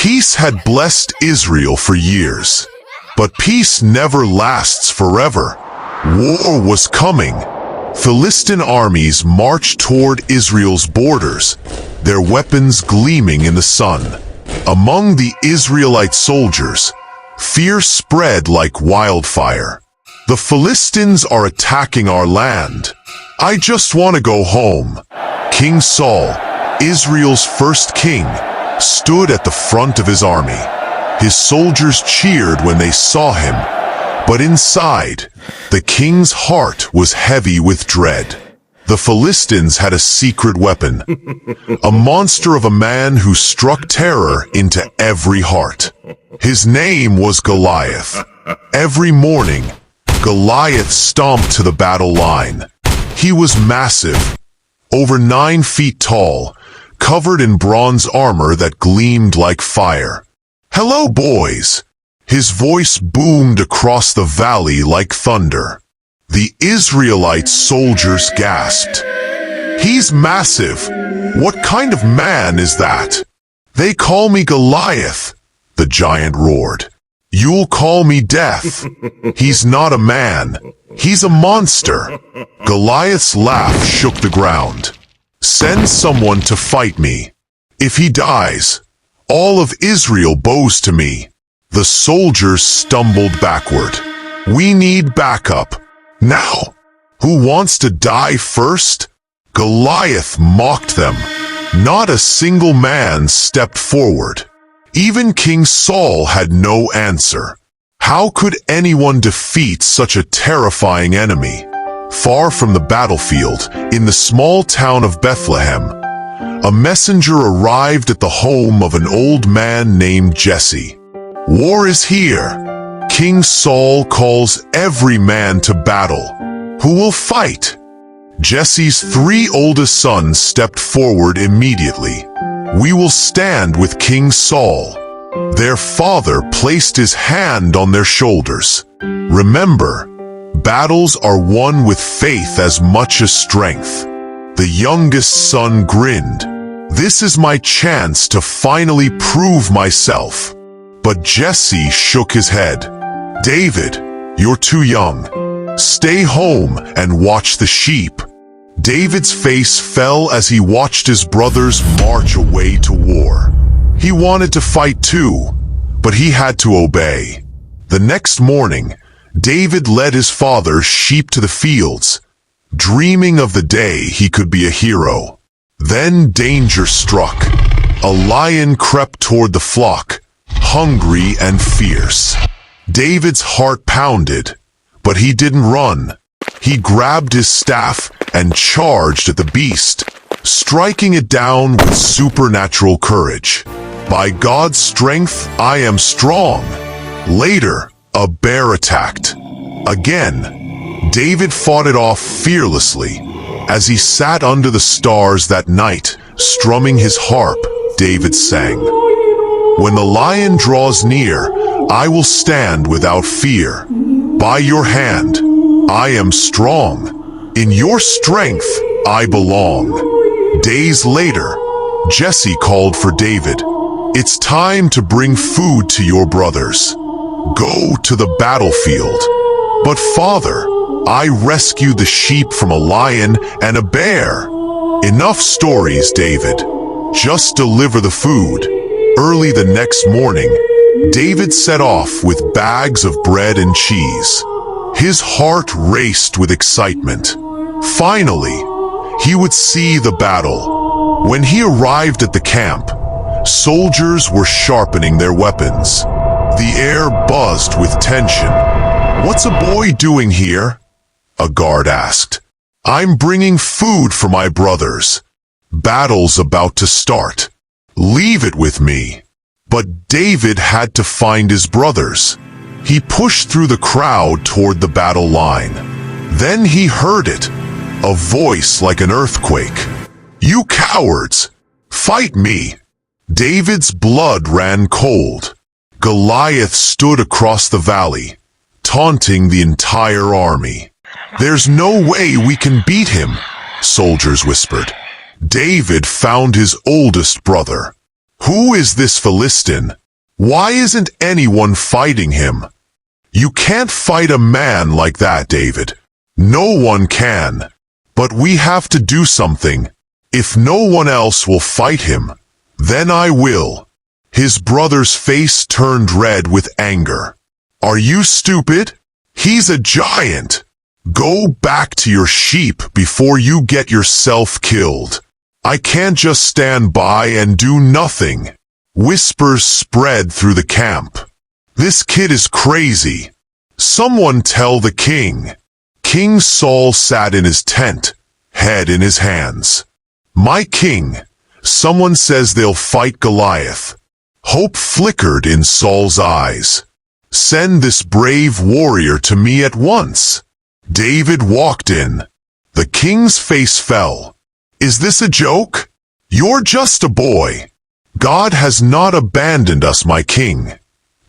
Peace had blessed Israel for years, but peace never lasts forever. War was coming. Philistine armies marched toward Israel's borders, their weapons gleaming in the sun. Among the Israelite soldiers, fear spread like wildfire. The Philistines are attacking our land. I just want to go home. King Saul, Israel's first king, stood at the front of his army. His soldiers cheered when they saw him, but inside, the king's heart was heavy with dread. The Philistines had a secret weapon, a monster of a man who struck terror into every heart. His name was Goliath. Every morning, Goliath stomped to the battle line. He was massive, over 9 feet tall, covered in bronze armor that gleamed like fire. "Hello, boys!" His voice boomed across the valley like thunder. The Israelite soldiers gasped. "He's massive! What kind of man is that?" "They call me Goliath," the giant roared. "You'll call me Death. He's not a man. He's a monster." Goliath's laugh shook the ground. "Send someone to fight me. If he dies, all of Israel bows to me." The soldiers stumbled backward. "We need backup. Now, who wants to die first?" Goliath mocked them. Not a single man stepped forward. Even King Saul had no answer. How could anyone defeat such a terrifying enemy? Far from the battlefield, in the small town of Bethlehem, a messenger arrived at the home of an old man named Jesse. "War is here. King Saul calls every man to battle. Who will fight?" Jesse's 3 oldest sons stepped forward immediately. "We will stand with King Saul." Their father placed his hand on their shoulders. "Remember, battles are won with faith as much as strength." The youngest son grinned. "This is my chance to finally prove myself." But Jesse shook his head. "David, you're too young. Stay home and watch the sheep." David's face fell as he watched his brothers march away to war. He wanted to fight too, but he had to obey. The next morning, David led his father's sheep to the fields, dreaming of the day he could be a hero. Then danger struck. A lion crept toward the flock, hungry and fierce. David's heart pounded, but he didn't run. He grabbed his staff and charged at the beast, striking it down with supernatural courage. "By God's strength, I am strong." Later, a bear attacked. Again, David fought it off fearlessly. As he sat under the stars that night, strumming his harp, David sang, "When the lion draws near, I will stand without fear. By your hand, I am strong. In your strength, I belong." Days later, Jesse called for David. "It's time to bring food to your brothers. Go to the battlefield." "But father, I rescued the sheep from a lion and a bear." "Enough stories, David. Just deliver the food." Early the next morning, David set off with bags of bread and cheese. His heart raced with excitement. Finally, he would see the battle. When he arrived at the camp, soldiers were sharpening their weapons. The air buzzed with tension. "What's a boy doing here?" a guard asked. "I'm bringing food for my brothers. Battle's about to start. Leave it with me." But David had to find his brothers. He pushed through the crowd toward the battle line. Then he heard it, a voice like an earthquake. "You cowards! Fight me!" David's blood ran cold. Goliath stood across the valley, taunting the entire army. "There's no way we can beat him," soldiers whispered. David found his oldest brother. Who is this Philistine? Why isn't anyone fighting him? You can't fight a man like that, David. No one can. But we have to do something. If no one else will fight him, then I will. His brother's face turned red with anger. Are you stupid? He's a giant. Go back to your sheep before you get yourself killed. I can't just stand by and do nothing. Whispers spread through the camp. This kid is crazy. Someone tell the king. King Saul sat in his tent, head in his hands. My king, someone says they'll fight Goliath. Hope flickered in Saul's eyes. Send this brave warrior to me at once. David walked in. The king's face fell. Is this a joke? You're just a boy. God has not abandoned us, my king,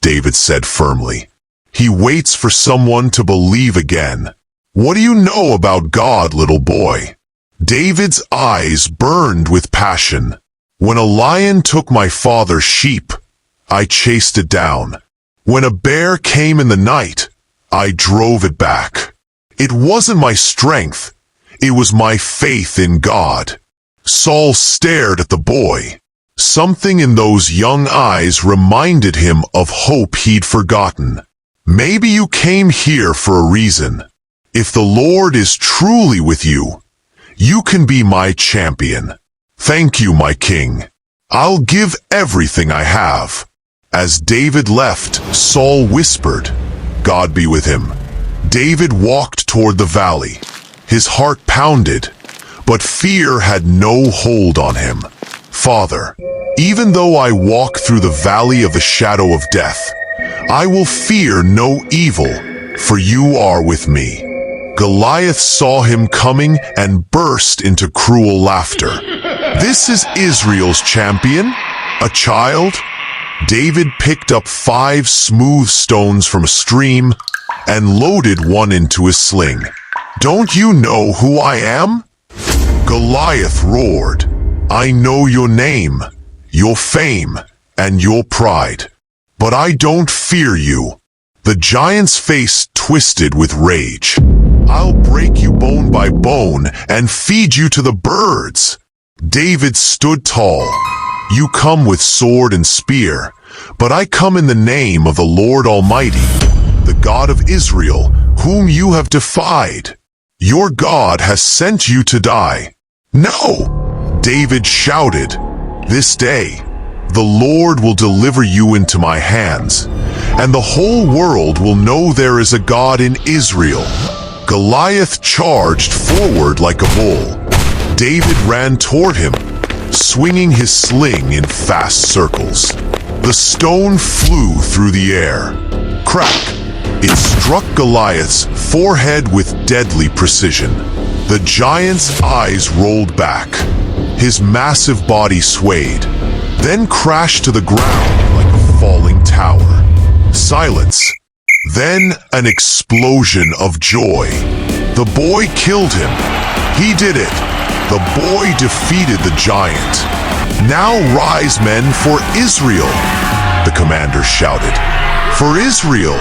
David said firmly. He waits for someone to believe again. What do you know about God, little boy? David's eyes burned with passion. When a lion took my father's sheep, I chased it down. When a bear came in the night, I drove it back. It wasn't my strength. It was my faith in God. Saul stared at the boy. Something in those young eyes reminded him of hope he'd forgotten. Maybe you came here for a reason. If the Lord is truly with you, you can be my champion. Thank you, my king. I'll give everything I have. As David left, Saul whispered, God be with him. David walked toward the valley. His heart pounded, but fear had no hold on him. Father, even though I walk through the valley of the shadow of death, I will fear no evil, for you are with me. Goliath saw him coming and burst into cruel laughter. This is Israel's champion? A child? David picked up 5 smooth stones from a stream and loaded one into his sling. Don't you know who I am? Goliath roared. I know your name, your fame, and your pride. But I don't fear you. The giant's face twisted with rage. I'll break you bone by bone and feed you to the birds. David stood tall. You come with sword and spear, but I come in the name of the Lord Almighty, the God of Israel, whom you have defied. Your God has sent you to die. No! David shouted. This day, the Lord will deliver you into my hands, and the whole world will know there is a God in Israel. Goliath charged forward like a bull. David ran toward him, swinging his sling in fast circles. The stone flew through the air. Crack! It struck Goliath's forehead with deadly precision. The giant's eyes rolled back. His massive body swayed, then crashed to the ground like a falling tower. Silence. Then an explosion of joy. The boy killed him. He did it. The boy defeated the giant. Now rise, men, for Israel, the commander shouted. For Israel!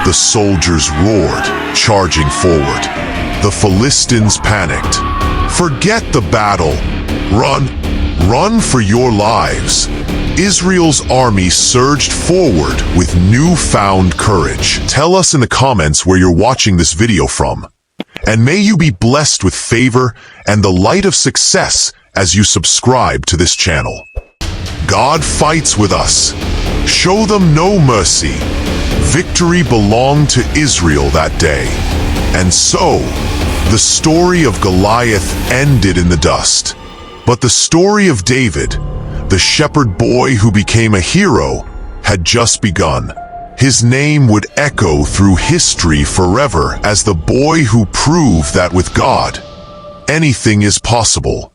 The soldiers roared, charging forward. The Philistines panicked. Forget the battle. Run, run for your lives. Israel's army surged forward with newfound courage. Tell us in the comments where you're watching this video from. And may you be blessed with favor and the light of success as you subscribe to this channel. God fights with us. Show them no mercy. Victory belonged to Israel that day. And so, the story of Goliath ended in the dust. But the story of David, the shepherd boy who became a hero, had just begun. His name would echo through history forever as the boy who proved that with God, anything is possible.